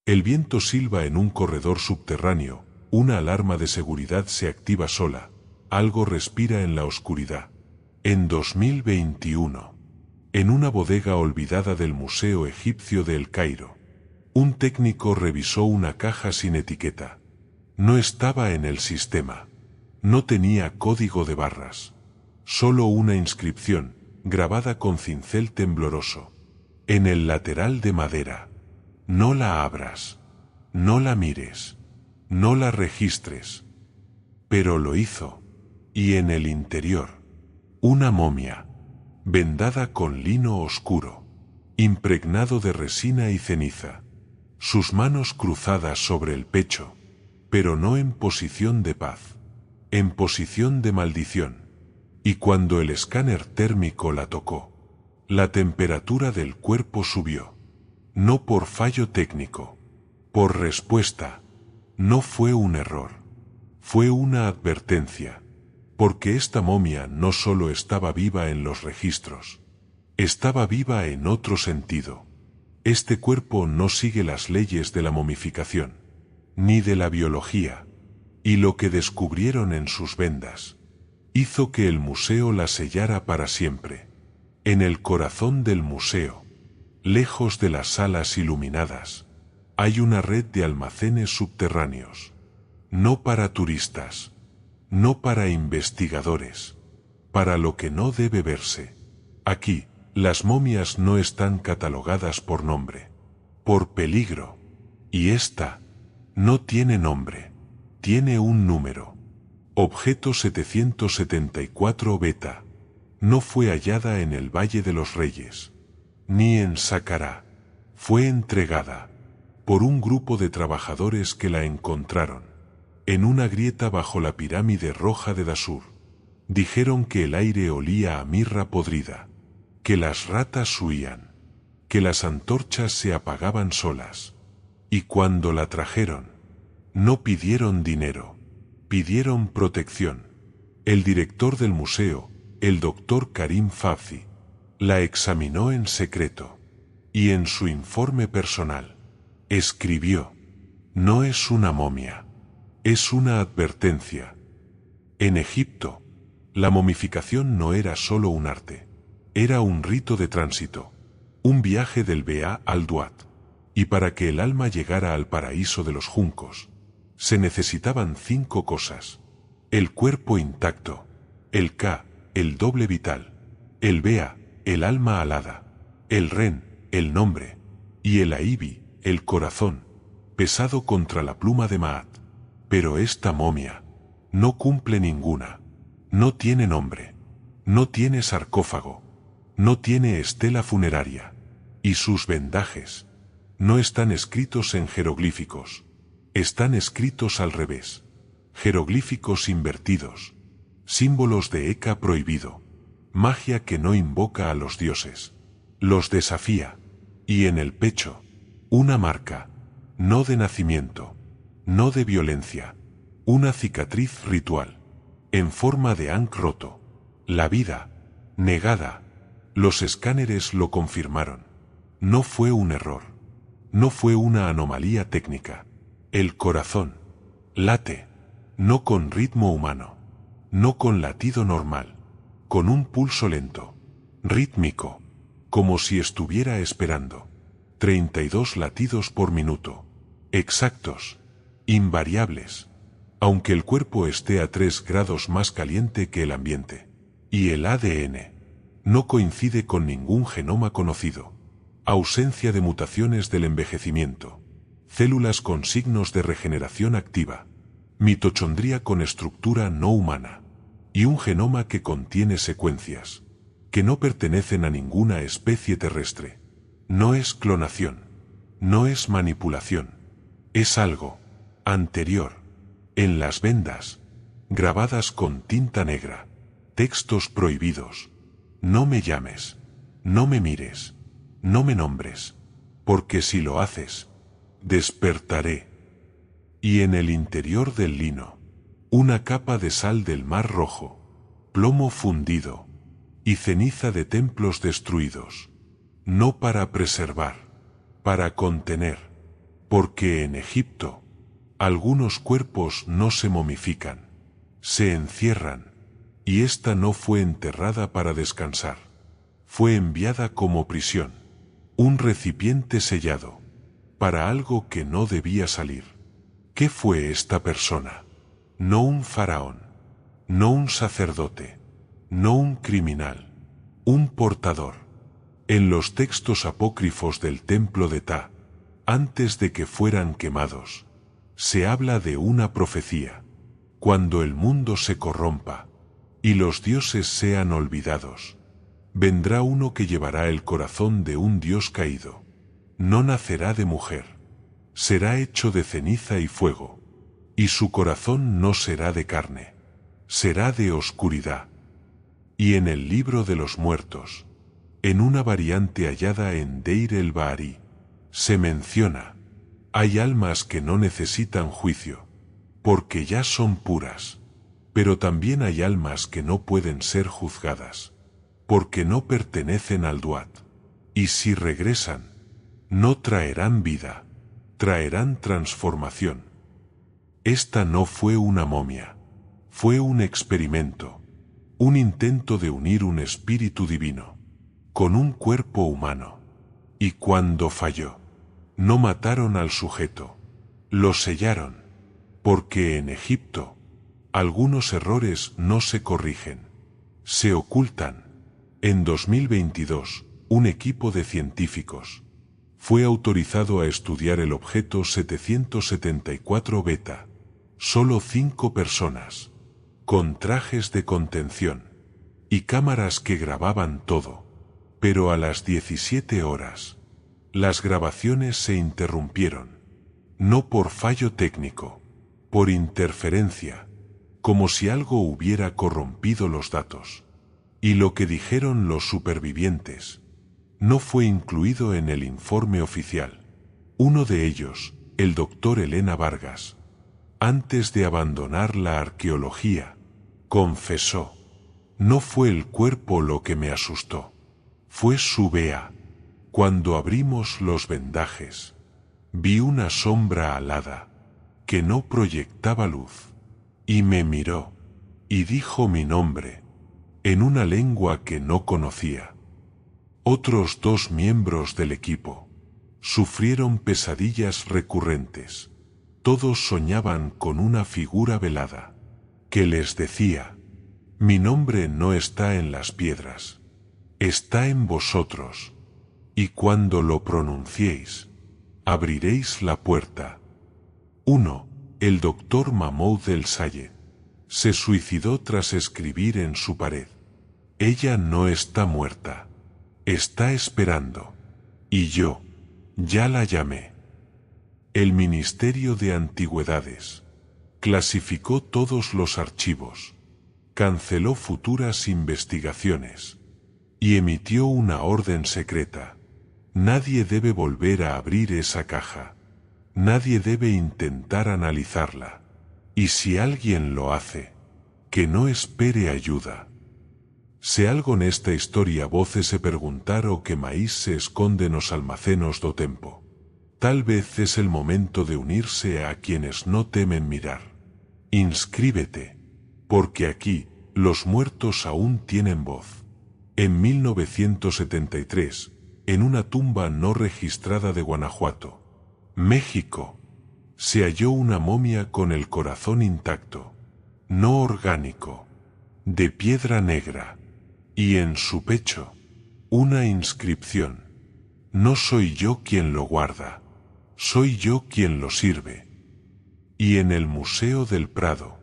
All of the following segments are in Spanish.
El viento silba en un corredor subterráneo, una alarma de seguridad se activa sola, algo respira en la oscuridad. En 2021, en una bodega olvidada del Museo Egipcio de El Cairo, un técnico revisó una caja sin etiqueta. No estaba en el sistema. No tenía código de barras. Solo una inscripción, grabada con cincel tembloroso. En el lateral de madera. No la abras. No la mires. No la registres. Pero lo hizo. Y en el interior, una momia, vendada con lino oscuro, impregnado de resina y ceniza. Sus manos cruzadas sobre el pecho, pero no en posición de paz, en posición de maldición. Y cuando el escáner térmico la tocó, la temperatura del cuerpo subió. No por fallo técnico, por respuesta. No fue un error, fue una advertencia, porque esta momia no solo estaba viva en los registros, estaba viva en otro sentido. Este cuerpo no sigue las leyes de la momificación, ni de la biología, y lo que descubrieron en sus vendas hizo que el museo la sellara para siempre. En el corazón del museo, lejos de las salas iluminadas, hay una red de almacenes subterráneos, no para turistas, no para investigadores, para lo que no debe verse. Aquí, las momias no están catalogadas por nombre, por peligro, y esta no tiene nombre, tiene un número. Objeto 774 beta. No fue hallada en el Valle de los Reyes, ni en Saqqara. Fue entregada por un grupo de trabajadores que la encontraron en una grieta bajo la pirámide roja de Dashur. Dijeron que el aire olía a mirra podrida, que las ratas huían, que las antorchas se apagaban solas. Y cuando la trajeron, no pidieron dinero, pidieron protección. El director del museo, el doctor Karim Fafzi, la examinó en secreto, y en su informe personal, escribió: no es una momia, es una advertencia. En Egipto, la momificación no era solo un arte, era un rito de tránsito, un viaje del Bea al Duat. Y para que el alma llegara al paraíso de los juncos, se necesitaban 5 cosas: el cuerpo intacto, el Ka, el doble vital, el Bea, el alma alada, el Ren, el nombre, y el Aibi, el corazón, pesado contra la pluma de Maat. Pero esta momia no cumple ninguna, no tiene nombre, no tiene sarcófago, no tiene estela funeraria, y sus vendajes no están escritos en jeroglíficos, están escritos al revés, jeroglíficos invertidos, símbolos de Eka prohibido, magia que no invoca a los dioses, los desafía, y en el pecho, una marca, no de nacimiento, no de violencia, una cicatriz ritual, en forma de ankh roto, la vida, negada. Los escáneres lo confirmaron. No fue un error. No fue una anomalía técnica. El corazón late, no con ritmo humano, no con latido normal, con un pulso lento, rítmico, como si estuviera esperando. 32 latidos por minuto, exactos, invariables, aunque el cuerpo esté a 3 grados más caliente que el ambiente. Y el ADN no coincide con ningún genoma conocido. Ausencia de mutaciones del envejecimiento, células con signos de regeneración activa, mitochondría con estructura no humana, y un genoma que contiene secuencias que no pertenecen a ninguna especie terrestre. No es clonación, no es manipulación, es algo anterior. En las vendas, grabadas con tinta negra, textos prohibidos: no me llames, no me mires, no me nombres, porque si lo haces, despertaré. Y en el interior del lino, una capa de sal del Mar Rojo, plomo fundido, y ceniza de templos destruidos, no para preservar, para contener, porque en Egipto algunos cuerpos no se momifican, se encierran, y ésta no fue enterrada para descansar, fue enviada como prisión, un recipiente sellado, para algo que no debía salir. ¿Qué fue esta persona? No un faraón, no un sacerdote, no un criminal, un portador. En los textos apócrifos del templo de Ptah, antes de que fueran quemados, se habla de una profecía. Cuando el mundo se corrompa y los dioses sean olvidados, vendrá uno que llevará el corazón de un dios caído. No nacerá de mujer, será hecho de ceniza y fuego, y su corazón no será de carne, será de oscuridad. Y en el libro de los muertos, en una variante hallada en Deir el-Bahari, se menciona: hay almas que no necesitan juicio, porque ya son puras, pero también hay almas que no pueden ser juzgadas, porque no pertenecen al Duat, y si regresan, no traerán vida, traerán transformación. Esta no fue una momia, fue un experimento, un intento de unir un espíritu divino con un cuerpo humano. Y cuando falló, no mataron al sujeto, lo sellaron, porque en Egipto algunos errores no se corrigen, se ocultan. En 2022, un equipo de científicos fue autorizado a estudiar el objeto 774 Beta. Solo 5 personas, con trajes de contención y cámaras que grababan todo. Pero a las 17 horas, las grabaciones se interrumpieron. No por fallo técnico, por interferencia, como si algo hubiera corrompido los datos. Y lo que dijeron los supervivientes no fue incluido en el informe oficial. Uno de ellos, el doctor Elena Vargas, antes de abandonar la arqueología, confesó: no fue el cuerpo lo que me asustó, fue su vea. Cuando abrimos los vendajes, vi una sombra alada, que no proyectaba luz, y me miró, y dijo mi nombre, en una lengua que no conocía. Otros 2 miembros del equipo sufrieron pesadillas recurrentes. Todos soñaban con una figura velada, que les decía: mi nombre no está en las piedras, está en vosotros, y cuando lo pronunciéis, abriréis la puerta. 1. El doctor Mahmoud el-Sayed se suicidó tras escribir en su pared: ella no está muerta, está esperando, y yo ya la llamé. El Ministerio de Antigüedades clasificó todos los archivos, canceló futuras investigaciones y emitió una orden secreta: nadie debe volver a abrir esa caja, nadie debe intentar analizarla, y si alguien lo hace, que no espere ayuda. Se algo nesta historia voce se perguntar o que maíz se esconde nos almacenos do tempo. Tal vez es el momento de unirse a quienes no temen mirar. Inscríbete, porque aquí los muertos aún tienen voz. En 1973, en una tumba no registrada de Guanajuato, México, se halló una momia con el corazón intacto, no orgánico, de piedra negra, y en su pecho, una inscripción: no soy yo quien lo guarda, soy yo quien lo sirve. Y en el Museo del Prado,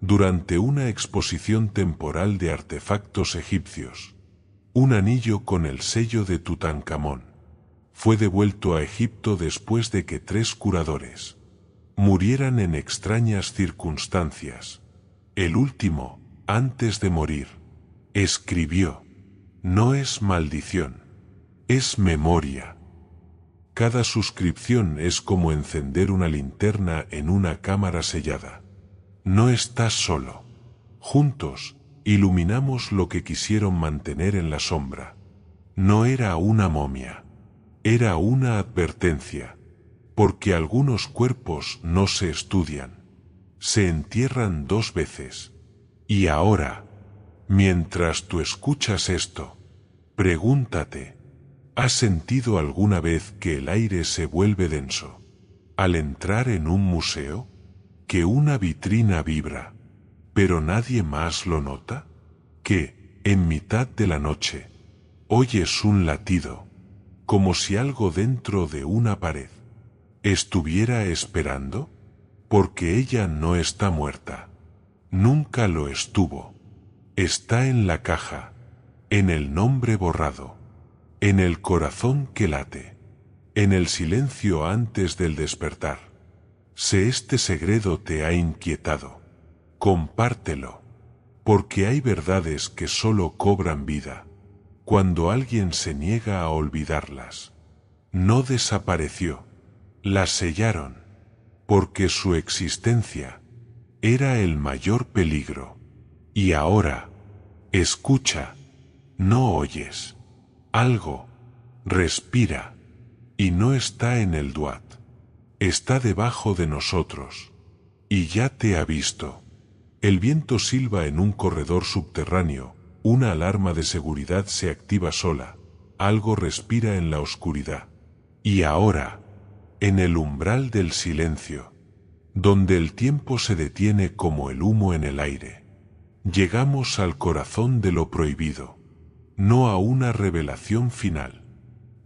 durante una exposición temporal de artefactos egipcios, un anillo con el sello de Tutankamón fue devuelto a Egipto después de que 3 curadores murieran en extrañas circunstancias. El último, antes de morir, escribió: no es maldición, es memoria. Cada suscripción es como encender una linterna en una cámara sellada. No estás solo. Juntos, iluminamos lo que quisieron mantener en la sombra. No era una momia, era una advertencia. porque algunos cuerpos no se estudian, se entierran 2 veces. Y ahora, mientras tú escuchas esto, pregúntate, ¿has sentido alguna vez que el aire se vuelve denso al entrar en un museo? ¿Que una vitrina vibra, pero nadie más lo nota? ¿Que, en mitad de la noche, oyes un latido, como si algo dentro de una pared estuviera esperando? Porque ella no está muerta, nunca lo estuvo. Está en la caja, en el nombre borrado, en el corazón que late, en el silencio antes del despertar. Si este segredo te ha inquietado, compártelo, porque hay verdades que solo cobran vida cuando alguien se niega a olvidarlas. No desapareció, la sellaron, porque su existencia era el mayor peligro. Y ahora, escucha, no oyes. Algo respira, y no está en el Duat. Está debajo de nosotros, y ya te ha visto. El viento silba en un corredor subterráneo, una alarma de seguridad se activa sola, algo respira en la oscuridad. Y ahora, en el umbral del silencio, donde el tiempo se detiene como el humo en el aire, llegamos al corazón de lo prohibido, no a una revelación final,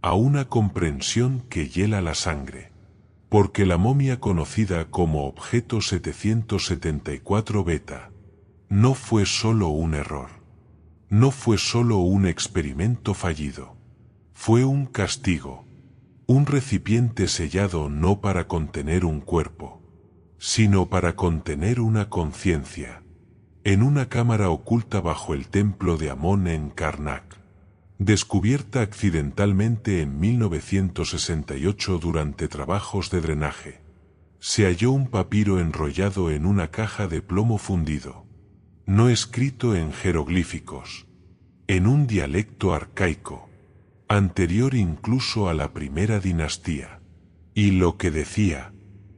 a una comprensión que hiela la sangre. Porque la momia conocida como Objeto 774 Beta no fue solo un error, no fue solo un experimento fallido, fue un castigo, un recipiente sellado no para contener un cuerpo, sino para contener una conciencia, en una cámara oculta bajo el templo de Amón en Karnak. Descubierta accidentalmente en 1968 durante trabajos de drenaje, se halló un papiro enrollado en una caja de plomo fundido, no escrito en jeroglíficos, en un dialecto arcaico, anterior incluso a la primera dinastía, y lo que decía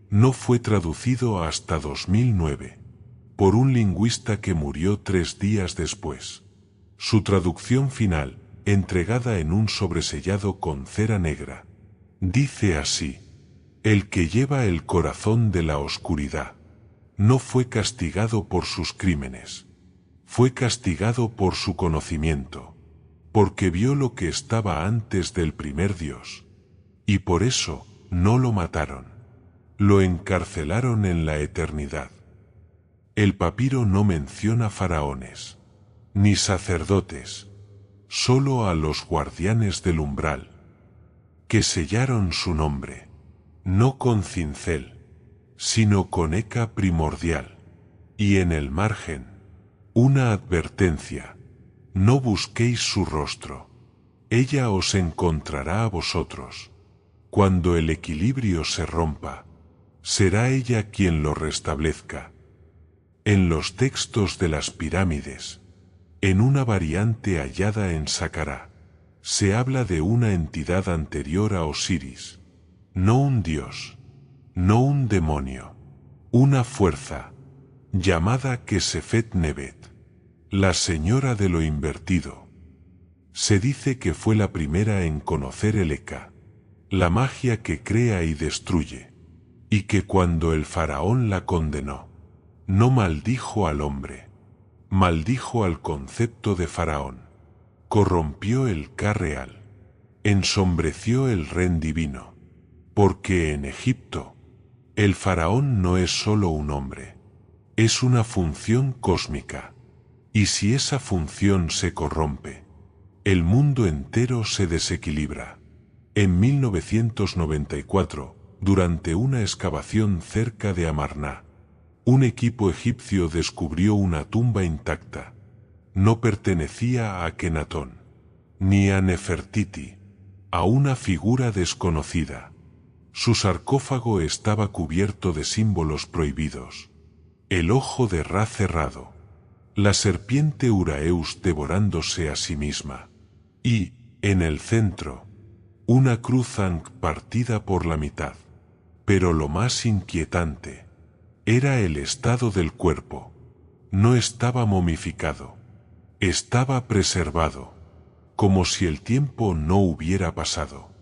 no fue traducido hasta 2009, por un lingüista que murió 3 días después. Su traducción final, entregada en un sobresellado con cera negra, dice así: el que lleva el corazón de la oscuridad no fue castigado por sus crímenes, fue castigado por su conocimiento, porque vio lo que estaba antes del primer Dios, y por eso no lo mataron, lo encarcelaron en la eternidad. El papiro no menciona faraones, ni sacerdotes, solo a los guardianes del umbral, que sellaron su nombre, no con cincel, sino con eca primordial, y en el margen, una advertencia: no busquéis su rostro, ella os encontrará a vosotros. Cuando el equilibrio se rompa, será ella quien lo restablezca. En los textos de las pirámides, en una variante hallada en Saqqara, se habla de una entidad anterior a Osiris, no un dios, no un demonio, una fuerza, llamada Kesefet Nebet, la señora de lo invertido. Se dice que fue la primera en conocer el Eka, la magia que crea y destruye, y que cuando el faraón la condenó, no maldijo al hombre, maldijo al concepto de faraón, corrompió el Ka real, ensombreció el Ren divino, porque en Egipto, el faraón no es solo un hombre, es una función cósmica, y si esa función se corrompe, el mundo entero se desequilibra. En 1994, durante una excavación cerca de Amarna, un equipo egipcio descubrió una tumba intacta. No pertenecía a Akenatón, ni a Nefertiti, a una figura desconocida. Su sarcófago estaba cubierto de símbolos prohibidos. El ojo de Ra cerrado, la serpiente Uraeus devorándose a sí misma, y, en el centro, una cruz Ankh partida por la mitad. Pero lo más inquietante era el estado del cuerpo. No estaba momificado. Estaba preservado, como si el tiempo no hubiera pasado.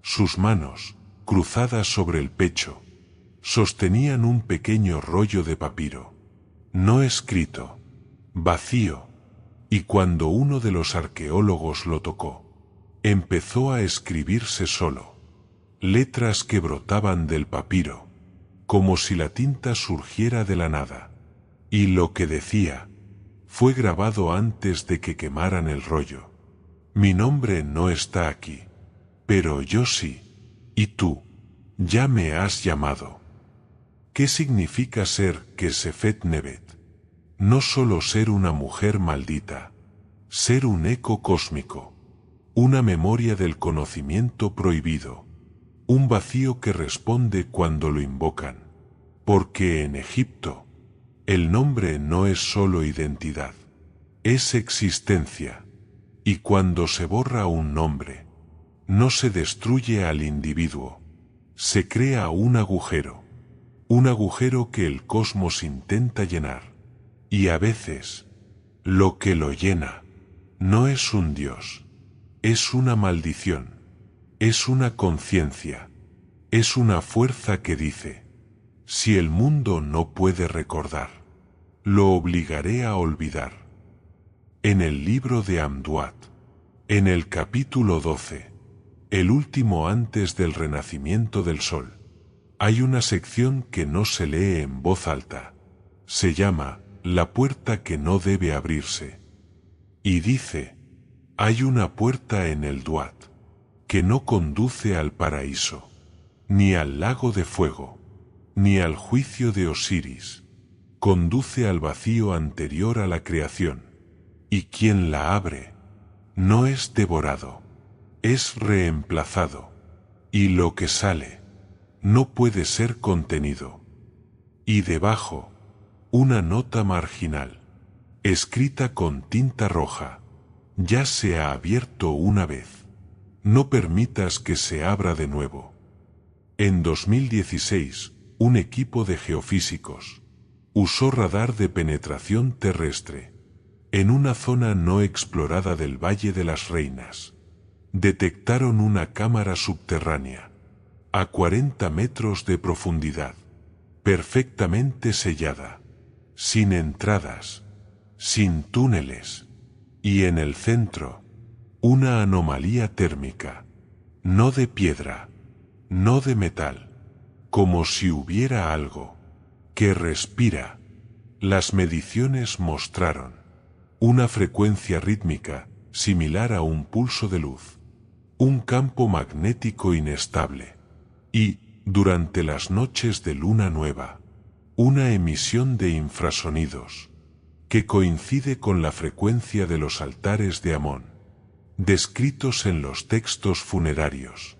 Sus manos, cruzadas sobre el pecho, sostenían un pequeño rollo de papiro, no escrito, vacío, y cuando uno de los arqueólogos lo tocó, empezó a escribirse solo, letras que brotaban del papiro, como si la tinta surgiera de la nada, y lo que decía fue grabado antes de que quemaran el rollo. Mi nombre no está aquí, pero yo sí, y tú, ya me has llamado. ¿Qué significa ser Kesefet Nebet? No solo ser una mujer maldita, ser un eco cósmico, una memoria del conocimiento prohibido, un vacío que responde cuando lo invocan, porque en Egipto, el nombre no es solo identidad, es existencia, y cuando se borra un nombre, no se destruye al individuo, se crea un agujero que el cosmos intenta llenar, y a veces, lo que lo llena, no es un dios, es una maldición, es una conciencia, es una fuerza que dice, si el mundo no puede recordar, lo obligaré a olvidar. En el libro de Amduat, en el capítulo 12, el último antes del renacimiento del sol, hay una sección que no se lee en voz alta. Se llama La puerta que no debe abrirse. Y dice, hay una puerta en el Duat, que no conduce al paraíso, ni al lago de fuego, ni al juicio de Osiris. Conduce al vacío anterior a la creación, y quien la abre, no es devorado, es reemplazado, y lo que sale, no puede ser contenido. Y debajo, una nota marginal, escrita con tinta roja, ya se ha abierto una vez, no permitas que se abra de nuevo. En 2016, un equipo de geofísicos usó radar de penetración terrestre en una zona no explorada del Valle de las Reinas. Detectaron una cámara subterránea a 40 metros de profundidad, perfectamente sellada, sin entradas, sin túneles, y en el centro, una anomalía térmica, no de piedra, no de metal, como si hubiera algo que respira. Las mediciones mostraron una frecuencia rítmica similar a un pulso de luz, un campo magnético inestable, y, durante las noches de luna nueva, una emisión de infrasonidos, que coincide con la frecuencia de los altares de Amón, descritos en los textos funerarios.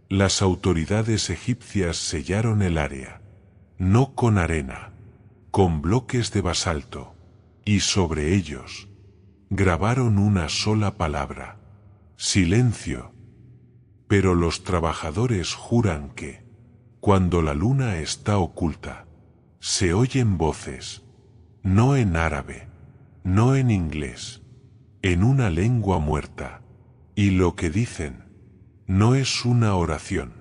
Las autoridades egipcias sellaron el área, no con arena, con bloques de basalto, y sobre ellos grabaron una sola palabra: silencio. Pero los trabajadores juran que, cuando la luna está oculta, se oyen voces, no en árabe, no en inglés, en una lengua muerta, y lo que dicen no es una oración,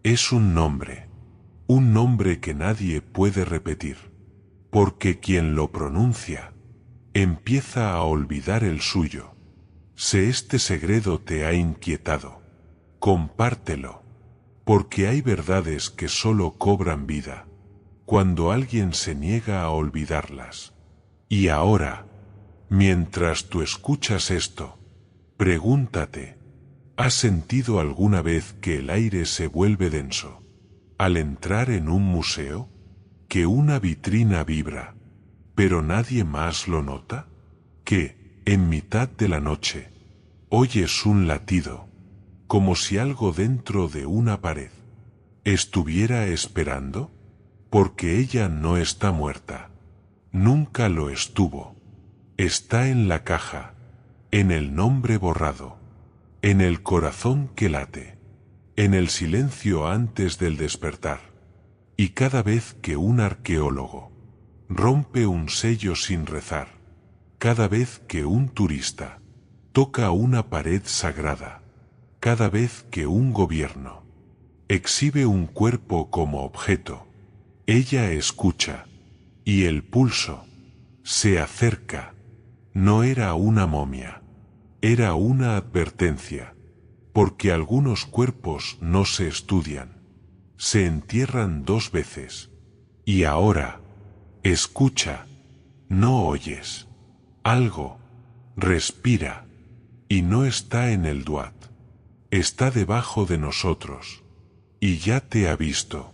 es un nombre que nadie puede repetir, porque quien lo pronuncia empieza a olvidar el suyo. Si este segredo te ha inquietado, compártelo, porque hay verdades que solo cobran vida cuando alguien se niega a olvidarlas. Y ahora, mientras tú escuchas esto, pregúntate, ¿has sentido alguna vez que el aire se vuelve denso al entrar en un museo? ¿Que una vitrina vibra, pero nadie más lo nota? ¿Que, en mitad de la noche, oyes un latido, como si algo dentro de una pared estuviera esperando? Porque ella no está muerta, nunca lo estuvo, está en la caja, en el nombre borrado, en el corazón que late, en el silencio antes del despertar. Y cada vez que un arqueólogo rompe un sello sin rezar, cada vez que un turista toca una pared sagrada, cada vez que un gobierno exhibe un cuerpo como objeto, ella escucha, y el pulso se acerca. No era una momia, era una advertencia, porque algunos cuerpos no se estudian, se entierran 2 veces. Y ahora, escucha, no oyes. Algo respira, y no está en el Duat, está debajo de nosotros, y ya te ha visto.